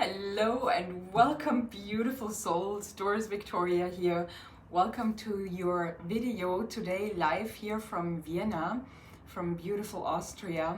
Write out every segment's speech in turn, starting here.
Hello and welcome, beautiful souls. Doris Victoria here. Welcome to your video today, live here from Vienna, from beautiful Austria.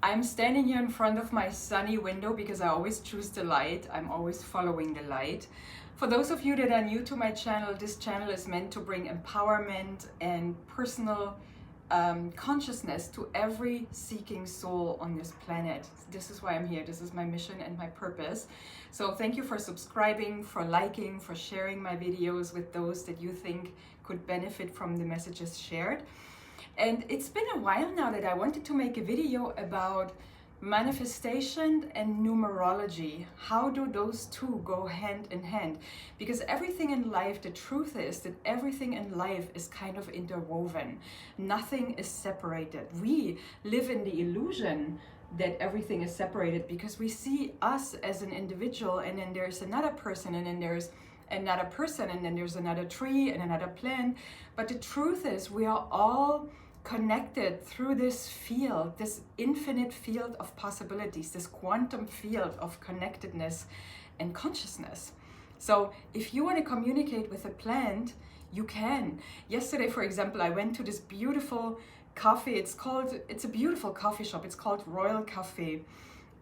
I'm standing here in front of my sunny window because I always choose the light. I'm always following the light. For those of you that are new to my channel, this channel is meant to bring empowerment and personal consciousness to every seeking soul on this planet. This is why I'm here. This is my mission and my purpose. So thank you for subscribing, for liking, for sharing my videos with those that you think could benefit from the messages shared. And it's been a while now that I wanted to make a video about manifestation and numerology. How do those two go hand in hand? Because everything in life, the truth is that everything in life is kind of interwoven. Nothing is separated. We live in the illusion that everything is separated because we see us as an individual, and then there's another person, and then there's another person, and then there's another tree and another plant. But the truth is we are all connected through this field, this infinite field of possibilities, this quantum field of connectedness and consciousness. So if you want to communicate with a plant, you can. Yesterday, for example, I went to this beautiful coffee. It's a beautiful coffee shop. It's called Royal Cafe.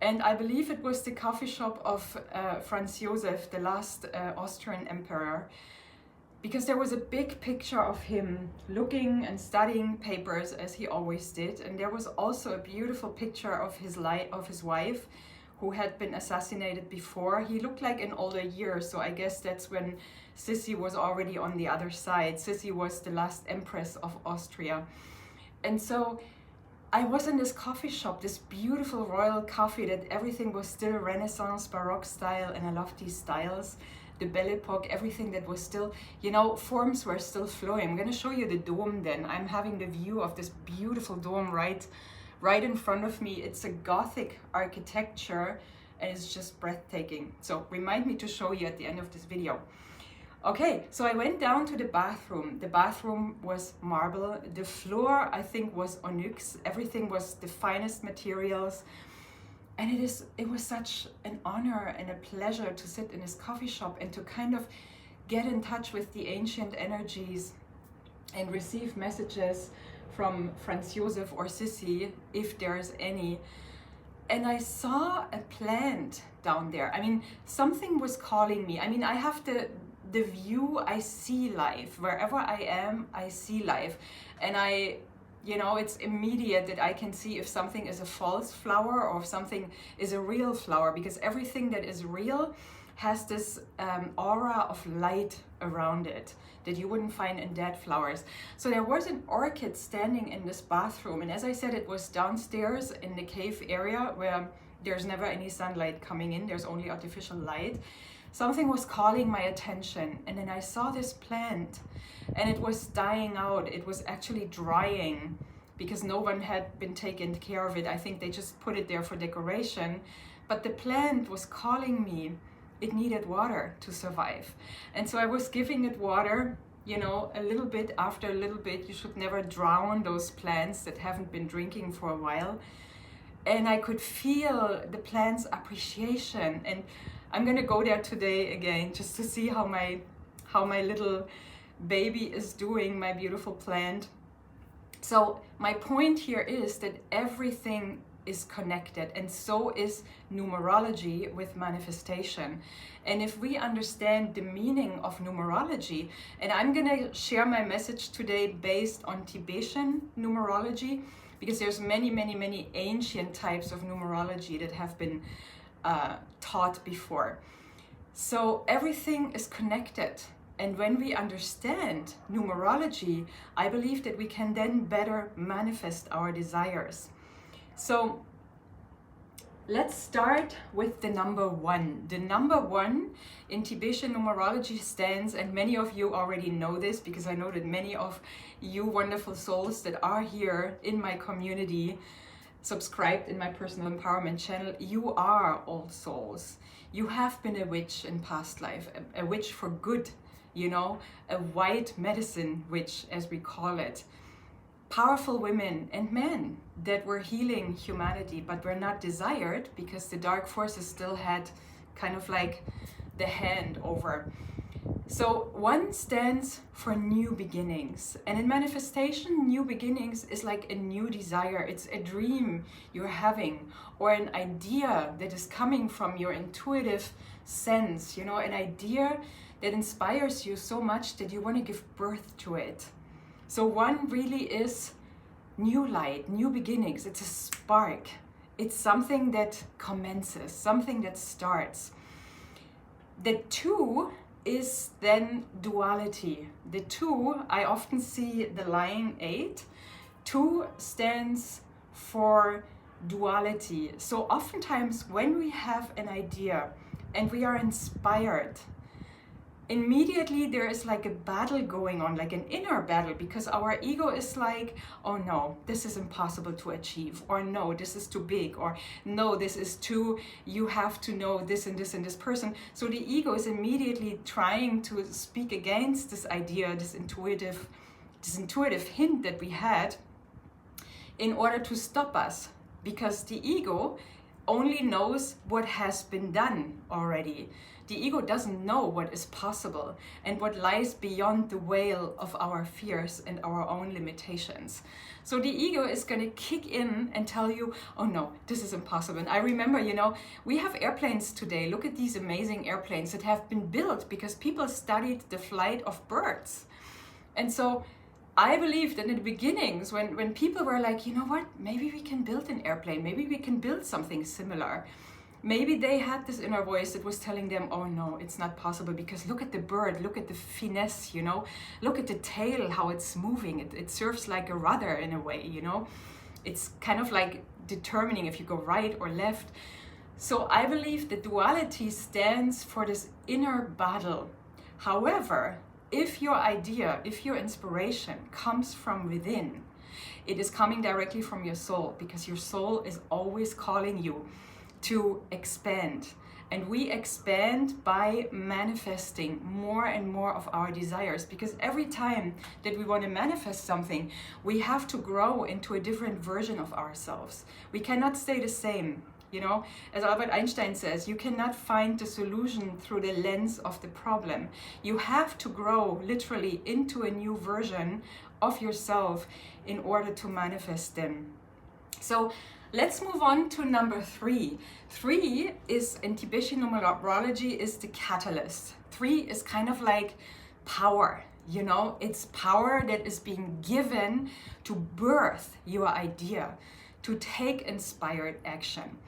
And I believe it was the coffee shop of Franz Josef, the last Austrian emperor, because there was a big picture of him looking and studying papers as he always did. And there was also a beautiful picture of his wife, who had been assassinated before. He looked like an older year, so I guess that's when Sissi was already on the other side. Sissi was the last empress of Austria. And so I was in this coffee shop, this beautiful royal coffee, that everything was still Renaissance, Baroque style, and I love these styles. The Belle Epoque, everything that was still, forms were still flowing. I'm going to show you the dome then. I'm having the view of this beautiful dome right in front of me. It's a Gothic architecture and it's just breathtaking. So remind me to show you at the end of this video. Okay, so I went down to the bathroom. The bathroom was marble. The floor, I think, was onyx. Everything was the finest materials. And it was such an honor and a pleasure to sit in this coffee shop and to kind of get in touch with the ancient energies and receive messages from Franz Josef or Sissi, if there's any. And I saw a plant down there. I mean, something was calling me. I mean, I have the view, I see life. Wherever I am, I see life. And it's immediate that I can see if something is a false flower or if something is a real flower, because everything that is real has this aura of light around it that you wouldn't find in dead flowers. So there was an orchid standing in this bathroom, and as I said, it was downstairs in the cave area where there's never any sunlight coming in, there's only artificial light. Something was calling my attention, and then I saw this plant and it was dying out. It was actually drying because no one had been taking care of it. I think they just put it there for decoration, but the plant was calling me. It needed water to survive. And so I was giving it water, a little bit after a little bit. You should never drown those plants that haven't been drinking for a while. And I could feel the plant's appreciation. And I'm gonna go there today again just to see how my little baby is doing, my beautiful plant. So my point here is that everything is connected, and so is numerology with manifestation. And if we understand the meaning of numerology, and I'm gonna share my message today based on Tibetan numerology, because there's many ancient types of numerology that have been taught before. So everything is connected. And when we understand numerology, I believe that we can then better manifest our desires. So let's start with the number one. The number one in Tibetan numerology stands, and many of you already know this because I know that many of you wonderful souls that are here in my community, subscribed in my personal empowerment channel, you are all souls. You have been a witch in past life, a witch for good, a white medicine witch, as we call it. Powerful women and men that were healing humanity, but were not desired because the dark forces still had kind of like the hand over. So 1 stands for new beginnings. And in manifestation, new beginnings is like a new desire. It's a dream you're having, or an idea that is coming from your intuitive sense, you know, an idea that inspires you so much that you want to give birth to it. So 1 really is new light, new beginnings. It's a spark. It's something that commences, something that starts. The 2 is then duality. The 2, I often see the line 8. 2 stands for duality. So oftentimes when we have an idea and we are inspired, immediately there is like a battle going on, like an inner battle, because our ego is like, oh no, this is impossible to achieve, or no, this is too big, or no, this is too, you have to know this and this and this person. So the ego is immediately trying to speak against this idea, this intuitive hint that we had, in order to stop us, because the ego only knows what has been done already. The ego doesn't know what is possible and what lies beyond the veil of our fears and our own limitations. So the ego is going to kick in and tell you, oh no, this is impossible. And I remember, you know, we have airplanes today. Look at these amazing airplanes that have been built because people studied the flight of birds. And so I believe that in the beginnings, when people were like, you know what, maybe we can build an airplane, maybe we can build something similar. Maybe they had this inner voice that was telling them, oh no, it's not possible, because look at the bird, look at the finesse, you know, look at the tail, how it's moving. It serves like a rudder in a way, you know. It's kind of like determining if you go right or left. So I believe that duality stands for this inner battle. However, if your idea, if your inspiration comes from within, it is coming directly from your soul, because your soul is always calling you to expand. And we expand by manifesting more and more of our desires, because every time that we want to manifest something, we have to grow into a different version of ourselves. We cannot stay the same. You know, as Albert Einstein says, you cannot find the solution through the lens of the problem. You have to grow literally into a new version of yourself in order to manifest them. So let's move on to number 3. 3 is, in Tibetan numerology, is the catalyst. 3 is kind of like power, you know, it's power that is being given to birth your idea, to take inspired action.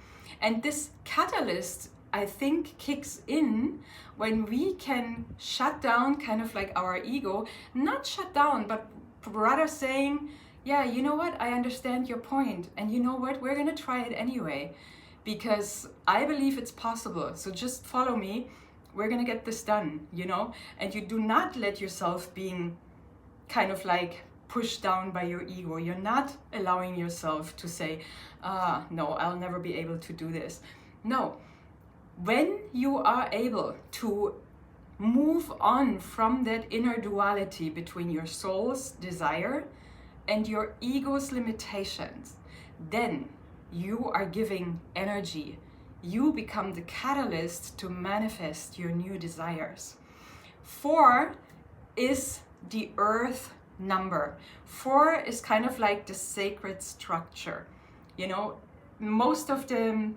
And this catalyst, I think, kicks in when we can shut down kind of like our ego, not shut down, but rather saying, yeah, you know what, I understand your point. And you know what, we're going to try it anyway, because I believe it's possible. So just follow me. We're going to get this done, you know, and you do not let yourself being kind of like pushed down by your ego. You're not allowing yourself to say, no, I'll never be able to do this. No, when you are able to move on from that inner duality between your soul's desire and your ego's limitations, then you are giving energy. You become the catalyst to manifest your new desires. 4 is the earth number. 4 is kind of like the sacred structure. You know, most of the,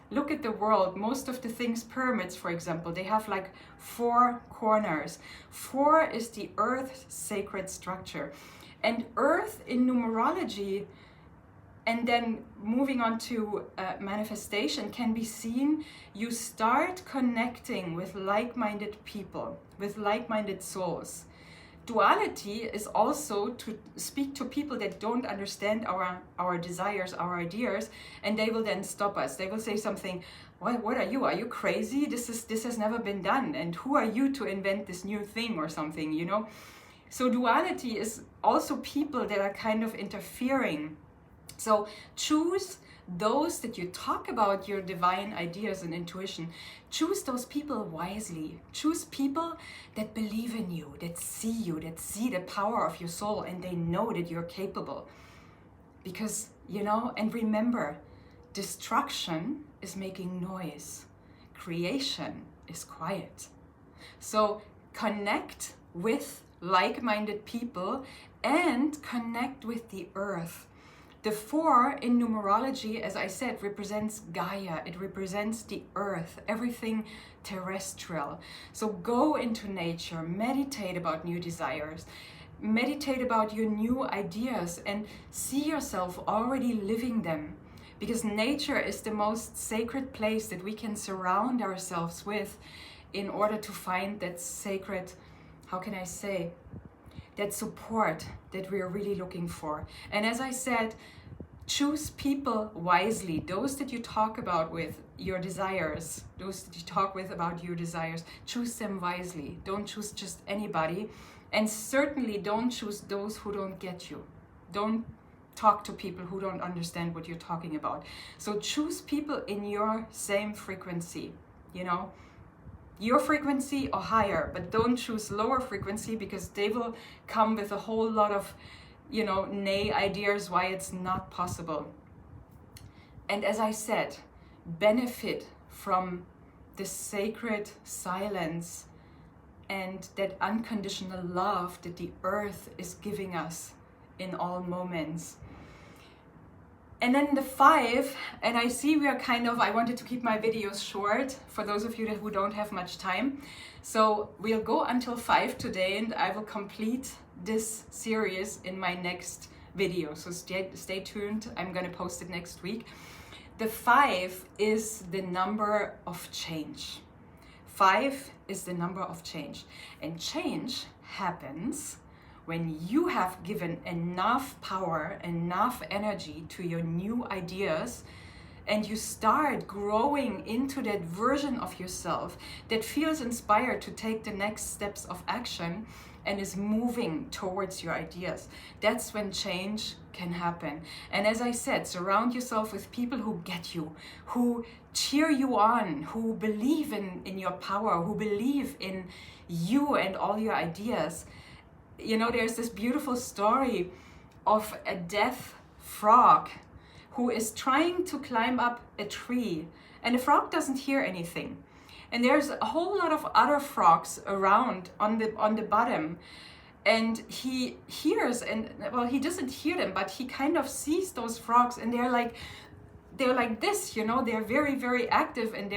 look at the world, most of the things, pyramids, for example, they have like 4 corners. 4 is the earth's sacred structure. And earth in numerology, and then moving on to manifestation, can be seen, you start connecting with like-minded people, with like-minded souls. Duality is also to speak to people that don't understand our desires, our ideas, and they will then stop us. They will say something, what are you? Are you crazy? This has never been done. And who are you to invent this new thing or something, you know? So duality is also people that are kind of interfering. So choose those that you talk about your divine ideas and intuition. Choose those people wisely. Choose people that believe in you, that see the power of your soul, and they know that you're capable. Because, you know, and remember, destruction is making noise. creation is quiet. So connect with like-minded people and connect with the earth. The 4 in numerology, as I said, represents Gaia. It represents the earth, everything terrestrial. So go into nature, meditate about new desires, meditate about your new ideas, and see yourself already living them. Because nature is the most sacred place that we can surround ourselves with in order to find that sacred, how can I say, that support that we are really looking for. And as I said, choose people wisely. Those that you talk about with your desires, those that you talk with about your desires, choose them wisely. Don't choose just anybody. And certainly don't choose those who don't get you. Don't talk to people who don't understand what you're talking about. So choose people in your same frequency, you know, your frequency or higher, but don't choose lower frequency, because they will come with a whole lot of, you know, nay ideas why it's not possible. And as I said, benefit from the sacred silence and that unconditional love that the earth is giving us in all moments. And then the 5, and I see we are kind of, I wanted to keep my videos short for those of you who don't have much time. So we'll go until 5 today, and I will complete this series in my next video. So stay tuned. I'm going to post it next week. The 5 is the number of change. 5 is the number of change. And change happens when you have given enough power, enough energy to your new ideas, and you start growing into that version of yourself that feels inspired to take the next steps of action and is moving towards your ideas. That's when change can happen. And as I said, surround yourself with people who get you, who cheer you on, who believe in your power, who believe in you and all your ideas. You know, there's this beautiful story of a deaf frog who is trying to climb up a tree, and the frog doesn't hear anything. And there's a whole lot of other frogs around on the bottom, and he hears, and well, he doesn't hear them, but he kind of sees those frogs, and they're like this, you know, they're very, very active, and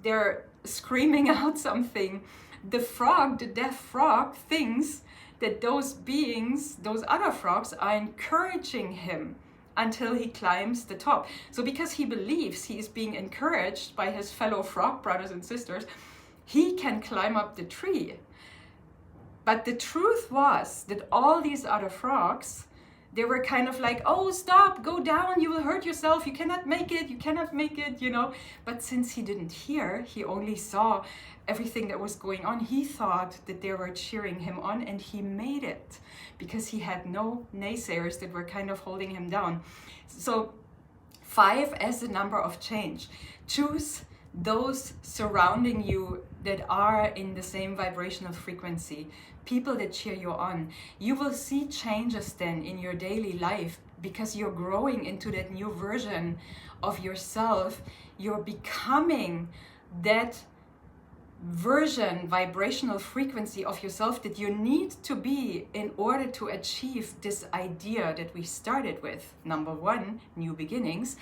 they're screaming out something. The frog, the deaf frog, thinks that those beings, those other frogs, are encouraging him until he climbs the top. So because he believes he is being encouraged by his fellow frog brothers and sisters, he can climb up the tree. But the truth was that all these other frogs, they were kind of like, oh, stop, go down, you will hurt yourself, you cannot make it, you know. But since he didn't hear, he only saw everything that was going on. He thought that they were cheering him on, and he made it because he had no naysayers that were kind of holding him down. So 5 as the number of change. Choose those surrounding you that are in the same vibrational frequency, people that cheer you on. You will see changes then in your daily life because you're growing into that new version of yourself. You're becoming that version, vibrational frequency of yourself that you need to be in order to achieve this idea that we started with. Number 1, new beginnings,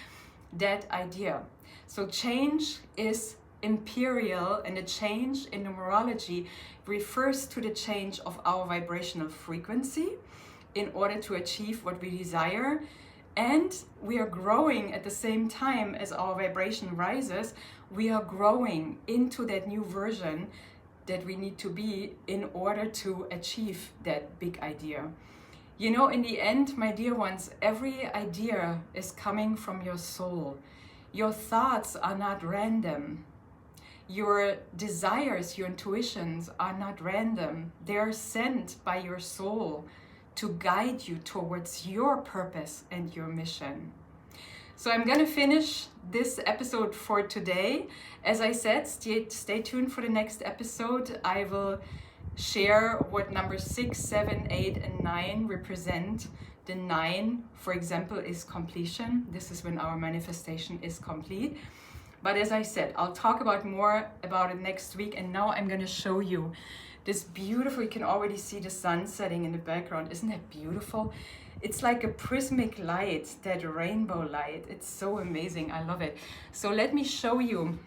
that idea. So change is imperial, and the change in numerology refers to the change of our vibrational frequency in order to achieve what we desire. And we are growing at the same time as our vibration rises. We are growing into that new version that we need to be in order to achieve that big idea. You know, in the end, my dear ones, every idea is coming from your soul. Your thoughts are not random. Your desires, your intuitions are not random. They're sent by your soul to guide you towards your purpose and your mission. So I'm going to finish this episode for today. As I said, stay tuned for the next episode. I will share what numbers 6, 7, 8, and 9 represent. The 9, for example, is completion. This is when our manifestation is complete. But as I said, I'll talk about more about it next week. And now I'm going to show you this beautiful, you can already see the sun setting in the background. Isn't that beautiful? It's like a prismatic light, that rainbow light. It's so amazing. I love it. So let me show you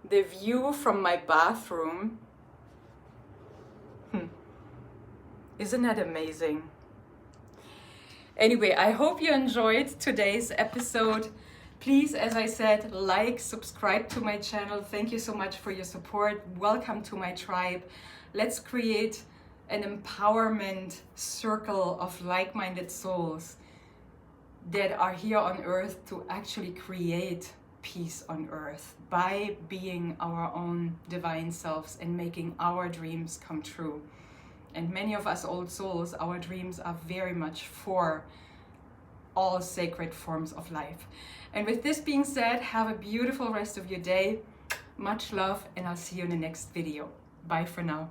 the view from my bathroom. Isn't that amazing? Anyway, I hope you enjoyed today's episode. Please, as I said, like, subscribe to my channel. Thank you so much for your support. Welcome to my tribe. Let's create an empowerment circle of like-minded souls that are here on earth to actually create peace on earth by being our own divine selves and making our dreams come true. And many of us old souls, our dreams are very much for all sacred forms of life. And with this being said, have a beautiful rest of your day. Much love, and I'll see you in the next video. Bye for now.